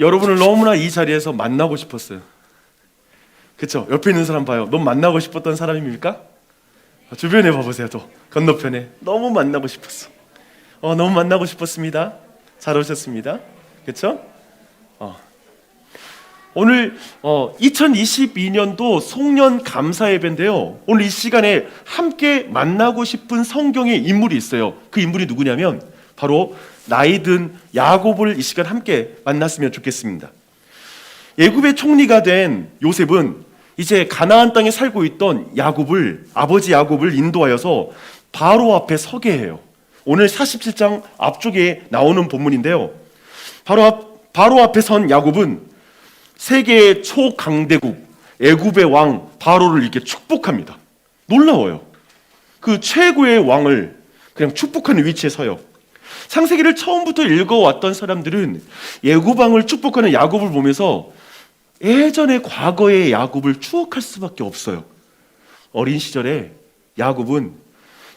여러분을 너무나 이 자리에서 만나고 싶었어요. 그렇죠? 옆에 있는 사람 봐요. 너무 만나고 싶었던 사람입니까? 주변에 봐보세요. 또 건너편에 너무 만나고 싶었어. 너무 만나고 싶었습니다. 잘 오셨습니다. 그렇죠? 오늘 2022년도 송년 감사 예배인데요. 오늘 이 시간에 함께 만나고 싶은 성경의 인물이 있어요. 그 인물이 누구냐면 바로 나이 든 야곱을 이 시간 함께 만났으면 좋겠습니다. 애굽의 총리가 된 요셉은 이제 가나안 땅에 살고 있던 아버지 야곱을 인도하여서 바로 앞에 서게 해요. 오늘 47장 앞쪽에 나오는 본문인데요. 바로 앞에 선 야곱은 세계의 초강대국 애굽의 왕 바로를 이렇게 축복합니다. 놀라워요. 그 최고의 왕을 그냥 축복하는 위치에 서요. 창세기를 처음부터 읽어왔던 사람들은 애굽 왕을 축복하는 야곱을 보면서 예전의 과거의 야곱을 추억할 수밖에 없어요. 어린 시절에 야곱은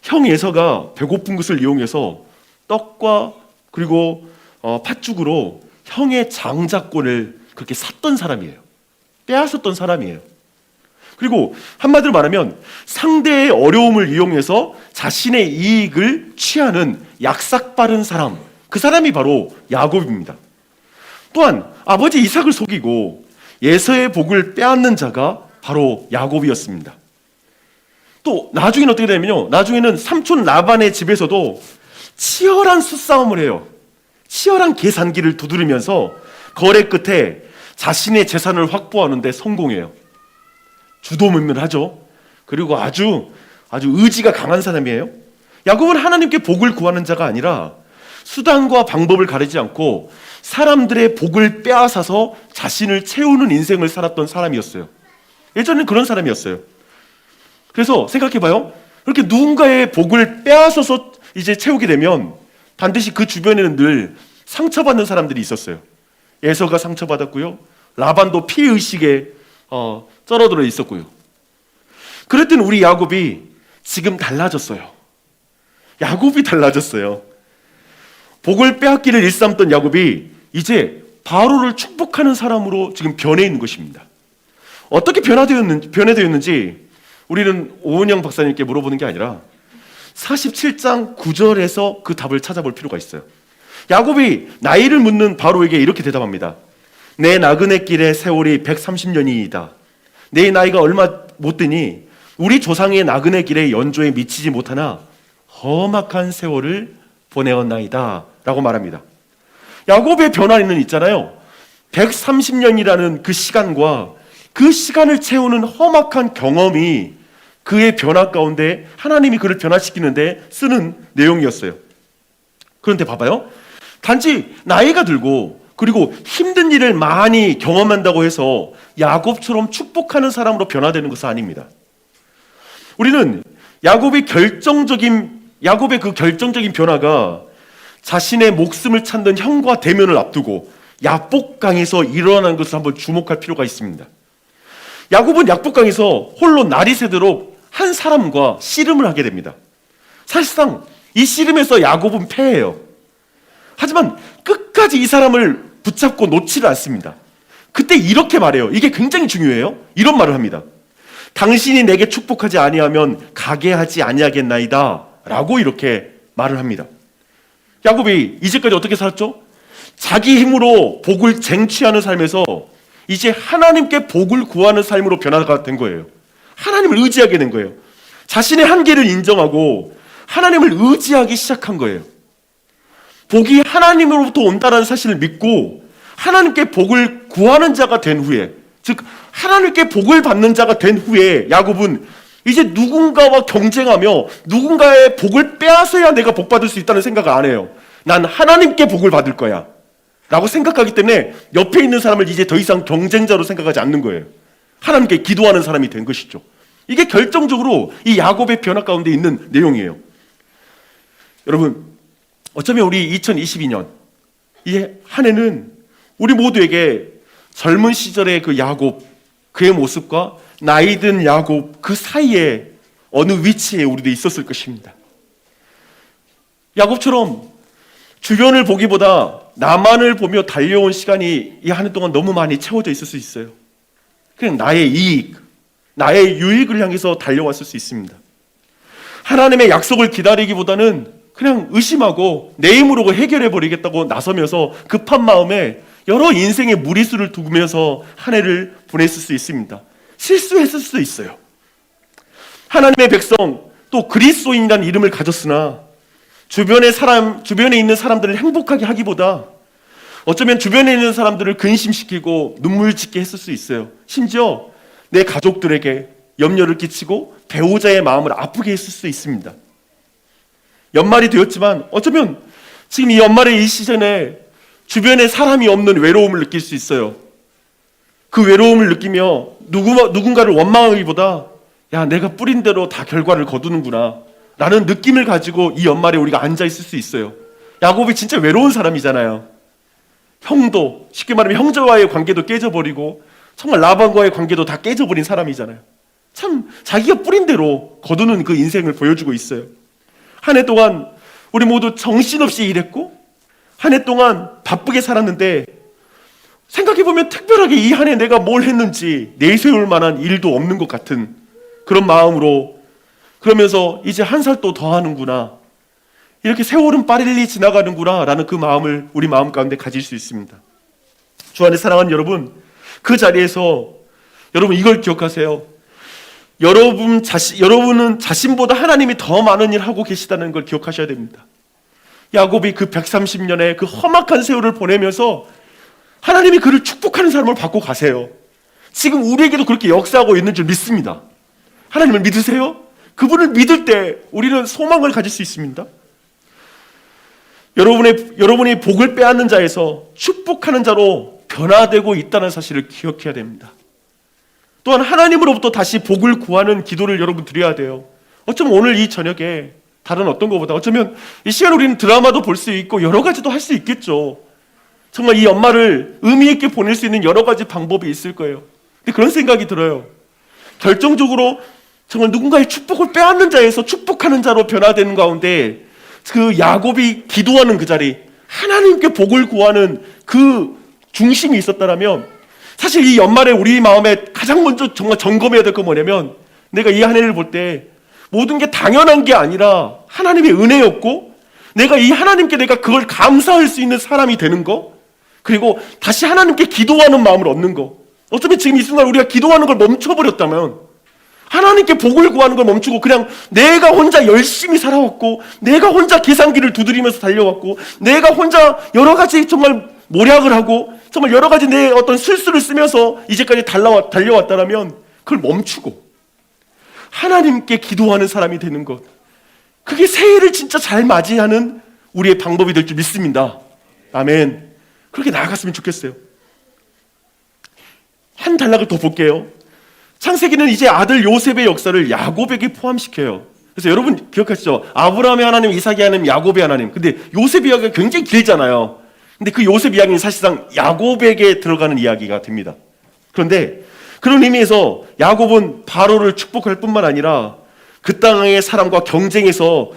형 에서가 배고픈 것을 이용해서 떡과 그리고 팥죽으로 형의 장자권을 그렇게 샀던 사람이에요. 빼앗았던 사람이에요. 그리고 한마디로 말하면 상대의 어려움을 이용해서 자신의 이익을 취하는 약삭빠른 사람, 그 사람이 바로 야곱입니다. 또한 아버지 이삭을 속이고 에서의 복을 빼앗는 자가 바로 야곱이었습니다. 또 나중에는 어떻게 되냐면요, 나중에는 삼촌 라반의 집에서도 치열한 수싸움을 해요. 치열한 계산기를 두드리면서 거래 끝에 자신의 재산을 확보하는 데 성공해요. 주도면밀하죠. 그리고 아주 의지가 강한 사람이에요. 야곱은 하나님께 복을 구하는 자가 아니라 수단과 방법을 가리지 않고 사람들의 복을 빼앗아서 자신을 채우는 인생을 살았던 사람이었어요. 예전에는 그런 사람이었어요. 그래서 생각해봐요. 그렇게 누군가의 복을 빼앗아서 이제 채우게 되면 반드시 그 주변에는 늘 상처받는 사람들이 있었어요. 에서가 상처받았고요. 라반도 피의식에 쩔어들어 있었고요. 그랬더니 우리 야곱이 지금 달라졌어요. 야곱이 달라졌어요. 복을 빼앗기를 일삼던 야곱이 이제 바로를 축복하는 사람으로 지금 변해 있는 것입니다. 어떻게 변해되었는지 우리는 오은영 박사님께 물어보는 게 아니라 47장 9절에서 그 답을 찾아볼 필요가 있어요. 야곱이 나이를 묻는 바로에게 이렇게 대답합니다. 내 나그네 길의 세월이 130년이이다. 내 나이가 얼마 못 되니 우리 조상의 나그네 길의 연조에 미치지 못하나 험악한 세월을 보내었나이다 라고 말합니다. 야곱의 변화는 있잖아요. 130년이라는 그 시간과 그 시간을 채우는 험악한 경험이 그의 변화 가운데 하나님이 그를 변화시키는데 쓰는 내용이었어요. 그런데 봐봐요. 단지 나이가 들고 그리고 힘든 일을 많이 경험한다고 해서 야곱처럼 축복하는 사람으로 변화되는 것은 아닙니다. 우리는 야곱의 그 결정적인 변화가 자신의 목숨을 찾는 형과 대면을 앞두고 야복강에서 일어난 것을 한번 주목할 필요가 있습니다. 야곱은 야복강에서 홀로 날이 새도록 한 사람과 씨름을 하게 됩니다. 사실상 이 씨름에서 야곱은 패해요. 하지만 끝까지 이 사람을 붙잡고 놓지를 않습니다. 그때 이렇게 말해요. 이게 굉장히 중요해요. 이런 말을 합니다. 당신이 내게 축복하지 아니하면 가게 하지 아니하겠나이다 라고 이렇게 말을 합니다. 야곱이 이제까지 어떻게 살았죠? 자기 힘으로 복을 쟁취하는 삶에서 이제 하나님께 복을 구하는 삶으로 변화가 된 거예요. 하나님을 의지하게 된 거예요. 자신의 한계를 인정하고 하나님을 의지하기 시작한 거예요. 복이 하나님으로부터 온다는 사실을 믿고 하나님께 복을 구하는 자가 된 후에, 즉 하나님께 복을 받는 자가 된 후에 야곱은 이제 누군가와 경쟁하며 누군가의 복을 빼앗아야 내가 복 받을 수 있다는 생각을 안 해요. 난 하나님께 복을 받을 거야 라고 생각하기 때문에 옆에 있는 사람을 이제 더 이상 경쟁자로 생각하지 않는 거예요. 하나님께 기도하는 사람이 된 것이죠. 이게 결정적으로 이 야곱의 변화 가운데 있는 내용이에요. 여러분, 어쩌면 우리 2022년 이 한 해는 우리 모두에게 젊은 시절의 그 야곱, 그의 모습과 나이 든 야곱 그 사이에 어느 위치에 우리도 있었을 것입니다. 야곱처럼 주변을 보기보다 나만을 보며 달려온 시간이 이 한 해 동안 너무 많이 채워져 있을 수 있어요. 그냥 나의 이익, 나의 유익을 향해서 달려왔을 수 있습니다. 하나님의 약속을 기다리기보다는 그냥 의심하고 내 힘으로 해결해 버리겠다고 나서면서 급한 마음에 여러 인생의 무리수를 두면서 한 해를 보냈을 수 있습니다. 실수했을 수도 있어요. 하나님의 백성, 또 그리스도인이라는 이름을 가졌으나 주변에 있는 사람들을 행복하게 하기보다 어쩌면 주변에 있는 사람들을 근심시키고 눈물 짓게 했을 수 있어요. 심지어 내 가족들에게 염려를 끼치고 배우자의 마음을 아프게 했을 수 있습니다. 연말이 되었지만 어쩌면 지금 이 연말의 이 시즌에 주변에 사람이 없는 외로움을 느낄 수 있어요. 그 외로움을 느끼며 누군가를 원망하기보다 야, 내가 뿌린 대로 다 결과를 거두는구나 라는 느낌을 가지고 이 연말에 우리가 앉아있을 수 있어요. 야곱이 진짜 외로운 사람이잖아요. 형도, 쉽게 말하면 형제와의 관계도 깨져버리고 정말 라반과의 관계도 다 깨져버린 사람이잖아요. 참 자기가 뿌린 대로 거두는 그 인생을 보여주고 있어요. 한 해 동안 우리 모두 정신없이 일했고 한 해 동안 바쁘게 살았는데 생각해보면 특별하게 이 한 해 내가 뭘 했는지 내세울 만한 일도 없는 것 같은 그런 마음으로, 그러면서 이제 한 살 또 더 하는구나, 이렇게 세월은 빨리 지나가는구나 라는 그 마음을 우리 마음 가운데 가질 수 있습니다. 주 안에 사랑하는 여러분, 그 자리에서 여러분 이걸 기억하세요. 여러분은 자신보다 하나님이 더 많은 일을 하고 계시다는 걸 기억하셔야 됩니다. 야곱이 그 130년의 그 험악한 세월을 보내면서 하나님이 그를 축복하는 사람을 받고 가세요. 지금 우리에게도 그렇게 역사하고 있는 줄 믿습니다. 하나님을 믿으세요? 그분을 믿을 때 우리는 소망을 가질 수 있습니다. 여러분이 복을 빼앗는 자에서 축복하는 자로 변화되고 있다는 사실을 기억해야 됩니다. 또한 하나님으로부터 다시 복을 구하는 기도를 여러분 드려야 돼요. 어쩌면 오늘 이 저녁에 다른 어떤 것보다 어쩌면 이 시간 우리는 드라마도 볼 수 있고 여러 가지도 할 수 있겠죠. 정말 이 연말을 의미 있게 보낼 수 있는 여러 가지 방법이 있을 거예요. 근데 그런 생각이 들어요. 결정적으로 정말 누군가의 축복을 빼앗는 자에서 축복하는 자로 변화되는 가운데 그 야곱이 기도하는 그 자리, 하나님께 복을 구하는 그 중심이 있었다면 사실 이 연말에 우리 마음에 가장 먼저 정말 점검해야 될 건 뭐냐면, 내가 이 한 해를 볼 때 모든 게 당연한 게 아니라 하나님의 은혜였고 내가 이 하나님께 내가 그걸 감사할 수 있는 사람이 되는 거, 그리고 다시 하나님께 기도하는 마음을 얻는 거. 어쩌면 지금 이 순간 우리가 기도하는 걸 멈춰버렸다면, 하나님께 복을 구하는 걸 멈추고 그냥 내가 혼자 열심히 살아왔고 내가 혼자 계산기를 두드리면서 달려왔고 내가 혼자 여러 가지 정말 모략을 하고 정말 여러 가지 내 어떤 술수를 쓰면서 이제까지 달려왔다면 그걸 멈추고 하나님께 기도하는 사람이 되는 것, 그게 새해를 진짜 잘 맞이하는 우리의 방법이 될 줄 믿습니다. 아멘. 그렇게 나아갔으면 좋겠어요. 한 단락을 더 볼게요. 창세기는 이제 아들 요셉의 역사를 야곱에게 포함시켜요. 그래서 여러분 기억하시죠? 아브라함의 하나님, 이삭의 하나님, 야곱의 하나님. 근데 요셉 이야기가 굉장히 길잖아요. 근데 그 요셉 이야기는 사실상 야곱에게 들어가는 이야기가 됩니다. 그런데 그런 의미에서 야곱은 바로를 축복할 뿐만 아니라 그 땅의 사람과 경쟁해서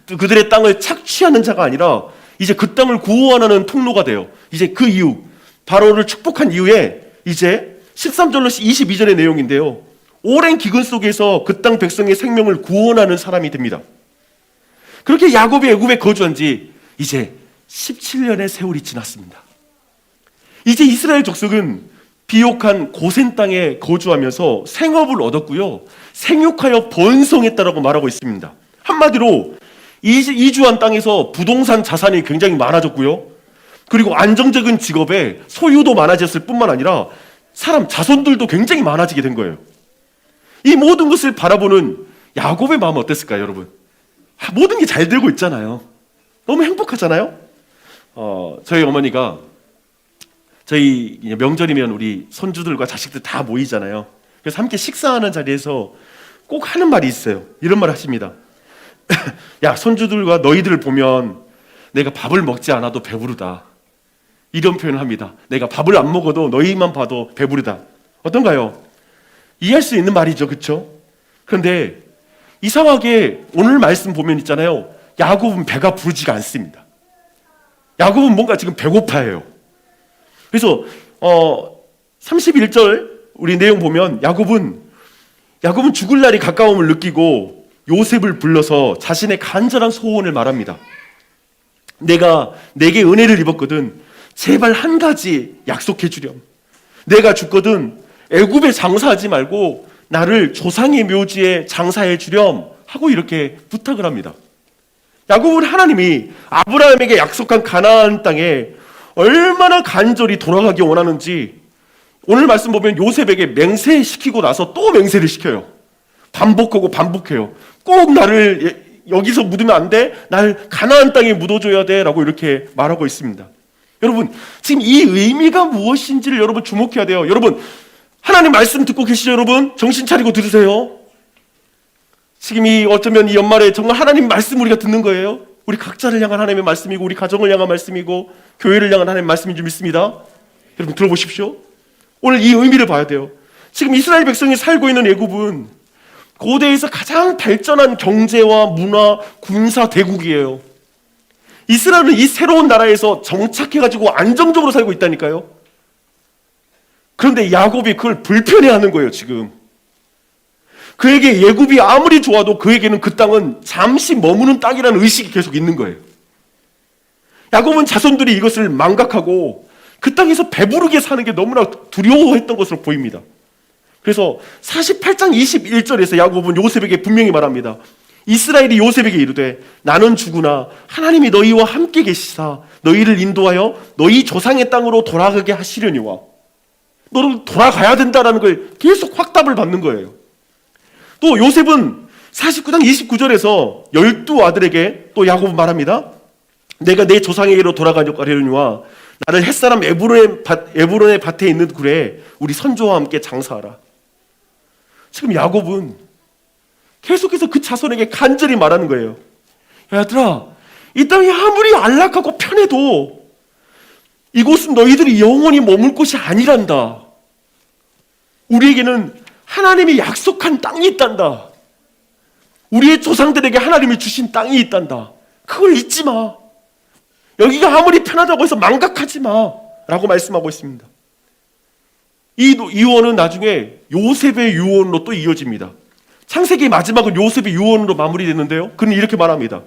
그들의 땅을 착취하는 자가 아니라 이제 그 땅을 구원하는 통로가 돼요. 이제 그 이후 바로를 축복한 이후에 이제 13절로 22절의 내용인데요, 오랜 기근 속에서 그 땅 백성의 생명을 구원하는 사람이 됩니다. 그렇게 야곱이 애굽에 거주한 지 이제 17년의 세월이 지났습니다. 이제 이스라엘 족속은 비옥한 고센 땅에 거주하면서 생업을 얻었고요, 생육하여 번성했다라고 말하고 있습니다. 한마디로 이주한 땅에서 부동산 자산이 굉장히 많아졌고요, 그리고 안정적인 직업에 소유도 많아졌을 뿐만 아니라 사람 자손들도 굉장히 많아지게 된 거예요. 이 모든 것을 바라보는 야곱의 마음은 어땠을까요, 여러분? 모든 게 잘 되고 있잖아요. 너무 행복하잖아요. 저희 어머니가 저희 명절이면 우리 손주들과 자식들 다 모이잖아요. 그래서 함께 식사하는 자리에서 꼭 하는 말이 있어요. 이런 말 하십니다. 야, 손주들과 너희들을 보면 내가 밥을 먹지 않아도 배부르다, 이런 표현을 합니다. 내가 밥을 안 먹어도 너희만 봐도 배부르다. 어떤가요? 이해할 수 있는 말이죠, 그렇죠? 그런데 이상하게 오늘 말씀 보면 있잖아요, 야곱은 배가 부르지가 않습니다. 야곱은 뭔가 지금 배고파해요. 그래서 31절 우리 내용 보면 야곱은 죽을 날이 가까움을 느끼고 요셉을 불러서 자신의 간절한 소원을 말합니다. 내가 내게 은혜를 입었거든 제발 한 가지 약속해 주렴. 내가 죽거든 애굽에 장사하지 말고 나를 조상의 묘지에 장사해 주렴 하고 이렇게 부탁을 합니다. 야곱은 하나님이 아브라함에게 약속한 가나안 땅에 얼마나 간절히 돌아가기 원하는지 오늘 말씀 보면 요셉에게 맹세시키고 나서 또 맹세를 시켜요. 반복하고 반복해요. 꼭 나를 여기서 묻으면 안 돼. 날 가나안 땅에 묻어줘야 돼 라고 이렇게 말하고 있습니다. 여러분 지금 이 의미가 무엇인지를 여러분 주목해야 돼요. 여러분 하나님 말씀 듣고 계시죠? 여러분 정신 차리고 들으세요. 지금 어쩌면 이 연말에 정말 하나님 말씀 우리가 듣는 거예요. 우리 각자를 향한 하나님의 말씀이고 우리 가정을 향한 말씀이고 교회를 향한 하나님의 말씀인 줄 믿습니다. 여러분 들어보십시오. 오늘 이 의미를 봐야 돼요. 지금 이스라엘 백성이 살고 있는 애굽은 고대에서 가장 발전한 경제와 문화, 군사 대국이에요. 이스라엘은 이 새로운 나라에서 정착해가지고 안정적으로 살고 있다니까요. 그런데 야곱이 그걸 불편해하는 거예요. 지금 그에게 애굽이 아무리 좋아도 그에게는 그 땅은 잠시 머무는 땅이라는 의식이 계속 있는 거예요. 야곱은 자손들이 이것을 망각하고 그 땅에서 배부르게 사는 게 너무나 두려워했던 것으로 보입니다. 그래서 48장 21절에서 야곱은 요셉에게 분명히 말합니다. 이스라엘이 요셉에게 이르되 나는 죽으나 하나님이 너희와 함께 계시사 너희를 인도하여 너희 조상의 땅으로 돌아가게 하시려니와 너는 돌아가야 된다라는 걸 계속 확답을 받는 거예요. 또 요셉은 49장 29절에서 12아들에게 또 야곱은 말합니다. 내가 내 조상에게로 돌아가려니와 나를 햇사람 에브론의 밭에 있는 굴에 우리 선조와 함께 장사하라. 지금 야곱은 계속해서 그 자손에게 간절히 말하는 거예요. 얘들아, 이 땅이 아무리 안락하고 편해도 이곳은 너희들이 영원히 머물 곳이 아니란다. 우리에게는 하나님이 약속한 땅이 있단다. 우리의 조상들에게 하나님이 주신 땅이 있단다. 그걸 잊지 마. 여기가 아무리 편하다고 해서 망각하지 마 라고 말씀하고 있습니다. 이 유언은 나중에 요셉의 유언으로 또 이어집니다. 창세기 마지막은 요셉의 유언으로 마무리되는데요, 그는 이렇게 말합니다.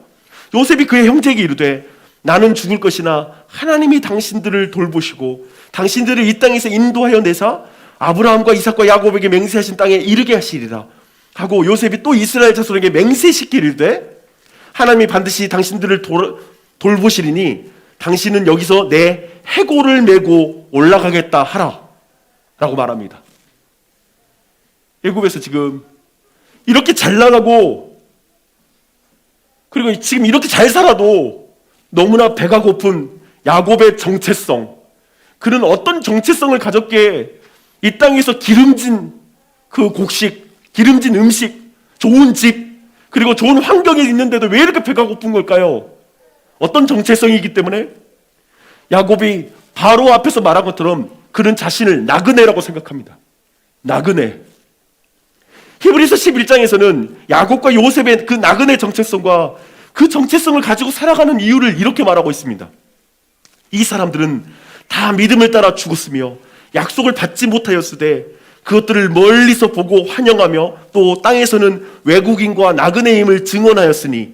요셉이 그의 형제에게 이르되 나는 죽을 것이나 하나님이 당신들을 돌보시고 당신들을 이 땅에서 인도하여 내사 아브라함과 이삭과 야곱에게 맹세하신 땅에 이르게 하시리라 하고 요셉이 또 이스라엘 자손에게 맹세시키리되 하나님이 반드시 당신들을 돌보시리니 당신은 여기서 내 해골을 메고 올라가겠다 하라 라고 말합니다. 애굽에서 지금 이렇게 잘 나가고 그리고 지금 이렇게 잘 살아도 너무나 배가 고픈 야곱의 정체성, 그는 어떤 정체성을 가졌기에 이 땅에서 기름진 그 곡식, 기름진 음식, 좋은 집, 그리고 좋은 환경에 있는데도 왜 이렇게 배가 고픈 걸까요? 어떤 정체성이기 때문에? 야곱이 바로 앞에서 말한 것처럼 그는 자신을 나그네라고 생각합니다. 나그네. 히브리서 11장에서는 야곱과 요셉의 그 나그네 정체성과 그 정체성을 가지고 살아가는 이유를 이렇게 말하고 있습니다. 이 사람들은 다 믿음을 따라 죽었으며 약속을 받지 못하였으되 그것들을 멀리서 보고 환영하며 또 땅에서는 외국인과 나그네임을 증언하였으니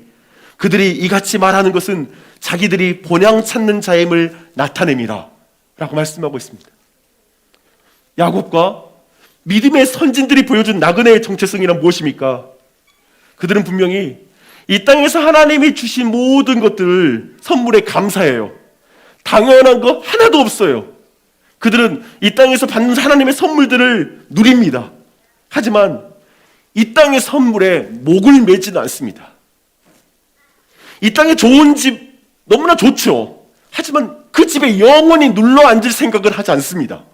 그들이 이같이 말하는 것은 자기들이 본향 찾는 자임을 나타냄이라 라고 말씀하고 있습니다. 야곱과 믿음의 선진들이 보여준 나그네의 정체성이란 무엇입니까? 그들은 분명히 이 땅에서 하나님이 주신 모든 것들을 선물에 감사해요. 당연한 거 하나도 없어요. 그들은 이 땅에서 받는 하나님의 선물들을 누립니다. 하지만 이 땅의 선물에 목을 매지는 않습니다. 이 땅에 좋은 집 너무나 좋죠. 하지만 그 집에 영원히 눌러 앉을 생각을 하지 않습니다.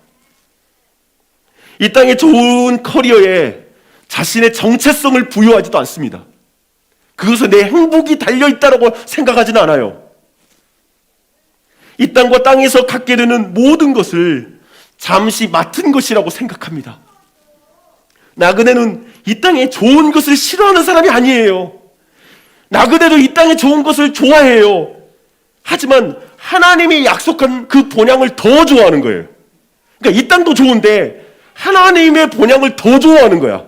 이 땅의 좋은 커리어에 자신의 정체성을 부여하지도 않습니다. 그것에 내 행복이 달려있다고 생각하지는 않아요. 이 땅과 땅에서 갖게 되는 모든 것을 잠시 맡은 것이라고 생각합니다. 나그네는 이 땅에 좋은 것을 싫어하는 사람이 아니에요. 나그네도 이 땅에 좋은 것을 좋아해요. 하지만 하나님이 약속한 그 본향을 더 좋아하는 거예요. 그러니까 이 땅도 좋은데 하나님의 본향을 더 좋아하는 거야.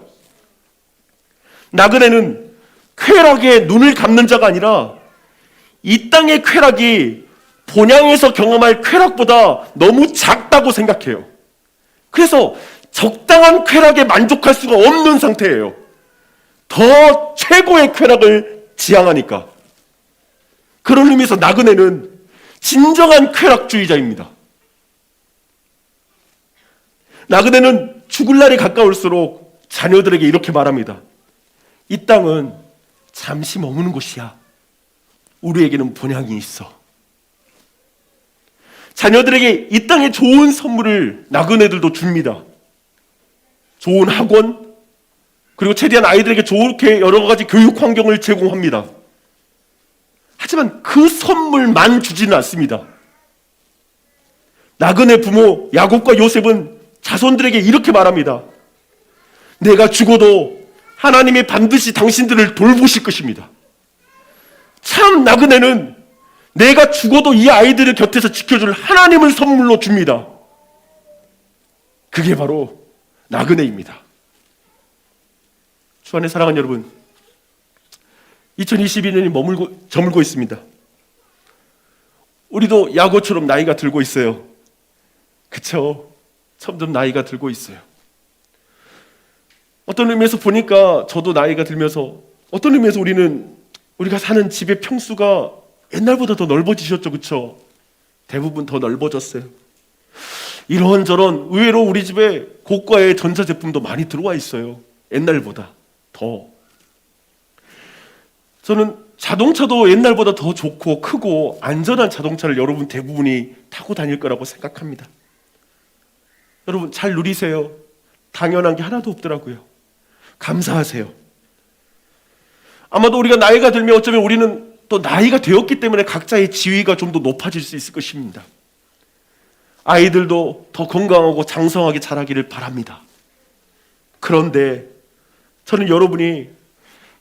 나그네는 쾌락에 눈을 감는 자가 아니라 이 땅의 쾌락이 본향에서 경험할 쾌락보다 너무 작다고 생각해요. 그래서 적당한 쾌락에 만족할 수가 없는 상태예요. 더 최고의 쾌락을 지향하니까. 그런 의미에서 나그네는 진정한 쾌락주의자입니다. 나그네는 죽을 날이 가까울수록 자녀들에게 이렇게 말합니다. 이 땅은 잠시 머무는 곳이야. 우리에게는 본향이 있어. 자녀들에게 이 땅의 좋은 선물을 나그네들도 줍니다. 좋은 학원, 그리고 최대한 아이들에게 좋게 여러 가지 교육 환경을 제공합니다. 하지만 그 선물만 주지는 않습니다. 나그네 부모 야곱과 요셉은 자손들에게 이렇게 말합니다. 내가 죽어도 하나님이 반드시 당신들을 돌보실 것입니다. 참 나그네는 내가 죽어도 이 아이들을 곁에서 지켜줄 하나님을 선물로 줍니다. 그게 바로 나그네입니다. 주 안에 사랑하는 여러분, 2022년이 저물고 있습니다. 우리도 야고처럼 나이가 들고 있어요. 그쵸? 점점 나이가 들고 있어요. 어떤 의미에서 보니까 저도 나이가 들면서 어떤 의미에서 우리가 사는 집의 평수가 옛날보다 더 넓어지셨죠, 그쵸? 대부분 더 넓어졌어요. 이런저런 의외로 우리 집에 고가의 전자제품도 많이 들어와 있어요. 옛날보다 더. 저는 자동차도 옛날보다 더 좋고 크고 안전한 자동차를 여러분 대부분이 타고 다닐 거라고 생각합니다. 여러분 잘 누리세요. 당연한 게 하나도 없더라고요. 감사하세요. 아마도 우리가 나이가 들면 어쩌면 우리는 또 나이가 되었기 때문에 각자의 지위가 좀 더 높아질 수 있을 것입니다. 아이들도 더 건강하고 장성하게 자라기를 바랍니다. 그런데 저는 여러분이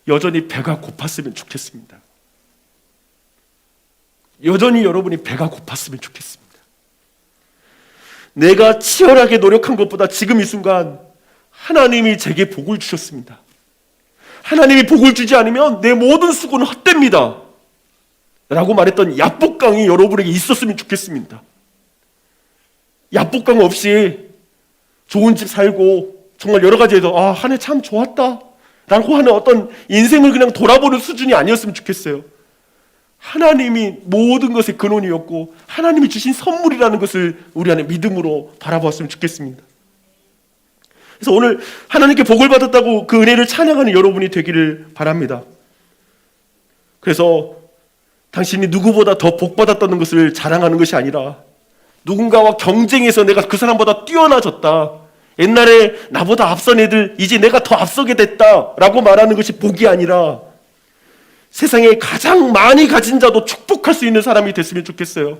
여전히 배가 고팠으면 좋겠습니다. 여전히 여러분이 배가 고팠으면 좋겠습니다. 내가 치열하게 노력한 것보다 지금 이 순간 하나님이 제게 복을 주셨습니다. 하나님이 복을 주지 않으면 내 모든 수고는 헛됩니다. 라고 말했던 야복강이 여러분에게 있었으면 좋겠습니다. 야복강 없이 좋은 집 살고 정말 여러 가지에서 한 해 참 좋았다 라고 하는 어떤 인생을 그냥 돌아보는 수준이 아니었으면 좋겠어요. 하나님이 모든 것의 근원이었고 하나님이 주신 선물이라는 것을 우리 안에 믿음으로 바라보았으면 좋겠습니다. 그래서 오늘 하나님께 복을 받았다고 그 은혜를 찬양하는 여러분이 되기를 바랍니다. 그래서 당신이 누구보다 더 복받았다는 것을 자랑하는 것이 아니라 누군가와 경쟁해서 내가 그 사람보다 뛰어나졌다, 옛날에 나보다 앞선 애들 이제 내가 더 앞서게 됐다라고 말하는 것이 복이 아니라 세상에 가장 많이 가진 자도 축복할 수 있는 사람이 됐으면 좋겠어요.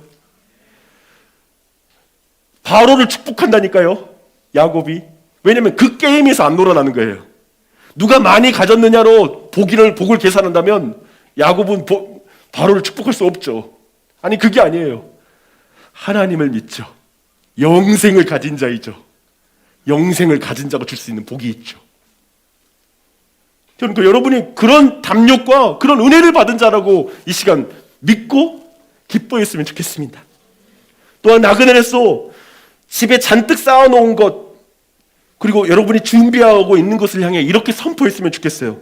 바로를 축복한다니까요, 야곱이. 왜냐면 그 게임에서 안 놀아나는 거예요. 누가 많이 가졌느냐로 복을 계산한다면 야곱은 바로를 축복할 수 없죠. 아니 그게 아니에요. 하나님을 믿죠. 영생을 가진 자이죠. 영생을 가진 자가 줄 수 있는 복이 있죠. 저는 여러분이 그런 담력과 그런 은혜를 받은 자라고 이 시간 믿고 기뻐했으면 좋겠습니다. 또한 나그네로서 집에 잔뜩 쌓아놓은 것, 그리고 여러분이 준비하고 있는 것을 향해 이렇게 선포했으면 좋겠어요.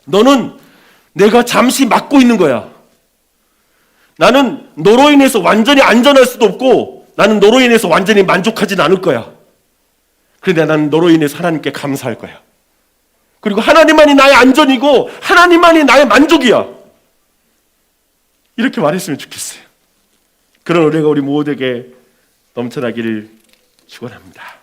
너는 내가 잠시 맡고 있는 거야. 나는 너로 인해서 완전히 안전할 수도 없고 나는 너로 인해서 완전히 만족하진 않을 거야. 그런데 나는 너로 인해서 하나님께 감사할 거야. 그리고 하나님만이 나의 안전이고 하나님만이 나의 만족이야. 이렇게 말했으면 좋겠어요. 그런 은혜가 우리 모두에게 넘쳐나기를 축원합니다.